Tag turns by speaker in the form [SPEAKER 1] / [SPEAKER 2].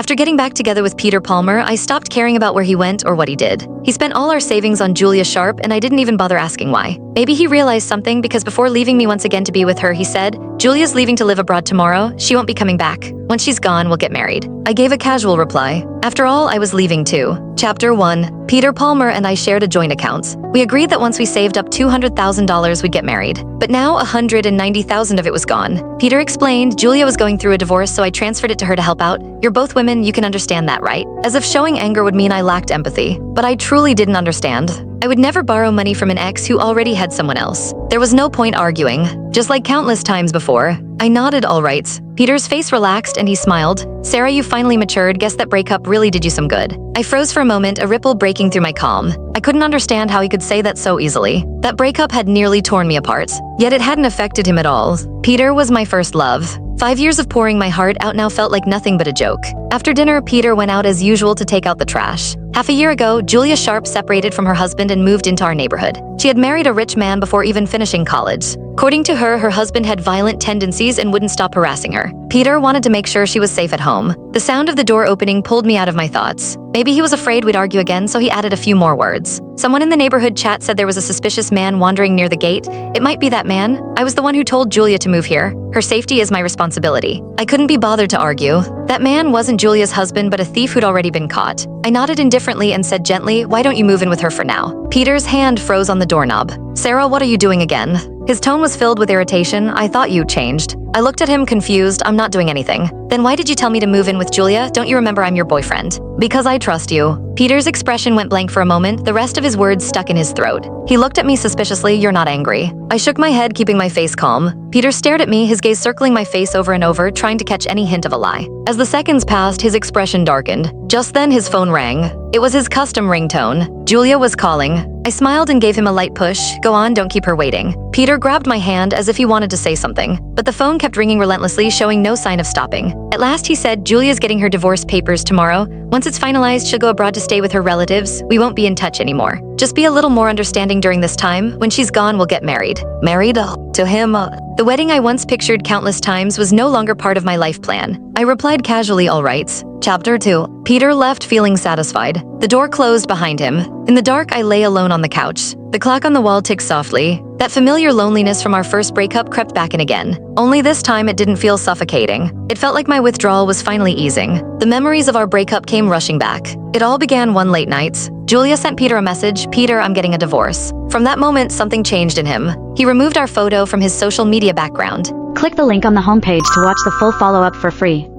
[SPEAKER 1] After getting back together with Peter Palmer, I stopped caring about where he went or what he did. He spent all our savings on Julia Sharp, and I didn't even bother asking why. Maybe he realized something, because before leaving me once again to be with her, he said, "Julia's leaving to live abroad tomorrow. She won't be coming back. Once she's gone, we'll get married." I gave a casual reply. After all, I was leaving too. Chapter 1. Peter Palmer and I shared a joint account. We agreed that once we saved up $200,000, we'd get married. But now $190,000 of it was gone. Peter explained Julia was going through a divorce, so I transferred it to her to help out. You're both women, you can understand that, right? As if showing anger would mean I lacked empathy. But I truly didn't understand. I would never borrow money from an ex who already had someone else. There was no point arguing. Just like countless times before. I nodded all right. Peter's face relaxed and he smiled. "Sarah, you finally matured. Guess that breakup really did you some good." I froze for a moment, a ripple breaking through my calm. I couldn't understand how he could say that so easily. That breakup had nearly torn me apart. Yet it hadn't affected him at all. Peter was my first love. 5 years of pouring my heart out now felt like nothing but a joke. After dinner, Peter went out as usual to take out the trash. Half a year ago, Julia Sharp separated from her husband and moved into our neighborhood. She had married a rich man before even finishing college. According to her, her husband had violent tendencies and wouldn't stop harassing her. Peter wanted to make sure she was safe at home. The sound of the door opening pulled me out of my thoughts. Maybe he was afraid we'd argue again, so he added a few more words. Someone in the neighborhood chat said there was a suspicious man wandering near the gate. It might be that man. I was the one who told Julia to move here. Her safety is my responsibility. I couldn't be bothered to argue. That man wasn't Julia's husband, but a thief who'd already been caught. I nodded indifferently and said gently, "Why don't you move in with her for now?" Peter's hand froze on the doorknob. "Sarah, what are you doing again?" His tone was filled with irritation. "I thought you changed." I looked at him confused. "I'm not doing anything." "Then why did you tell me to move in with Julia? Don't you remember I'm your boyfriend?" "Because I trust you." Peter's expression went blank for a moment, the rest of his words stuck in his throat. He looked at me suspiciously. "You're not angry?" I shook my head, keeping my face calm. Peter stared at me, his gaze circling my face over and over, trying to catch any hint of a lie. As the seconds passed, his expression darkened. Just then, his phone rang. It was his custom ringtone. Julia was calling. I smiled and gave him a light push. "Go on, don't keep her waiting." Peter grabbed my hand as if he wanted to say something, but the phone kept ringing relentlessly, showing no sign of stopping. At last he said, "Julia's getting her divorce papers tomorrow. Once it's finalized, she'll go abroad to stay with her relatives. We won't be in touch anymore. Just be a little more understanding during this time. When she's gone, we'll get married." Married? To him? The wedding I once pictured countless times was no longer part of my life plan. I replied casually, "All right." Chapter 2. Peter left feeling satisfied. The door closed behind him. In the dark, I lay alone on the couch. The clock on the wall ticked softly. That familiar loneliness from our first breakup crept back in again. Only this time it didn't feel suffocating. It felt like my withdrawal was finally easing. The memories of our breakup came rushing back. It all began one late night. Julia sent Peter a message, "Peter, I'm getting a divorce." From that moment, something changed in him. He removed our photo from his social media background.
[SPEAKER 2] Click the link on the homepage to watch the full follow-up for free.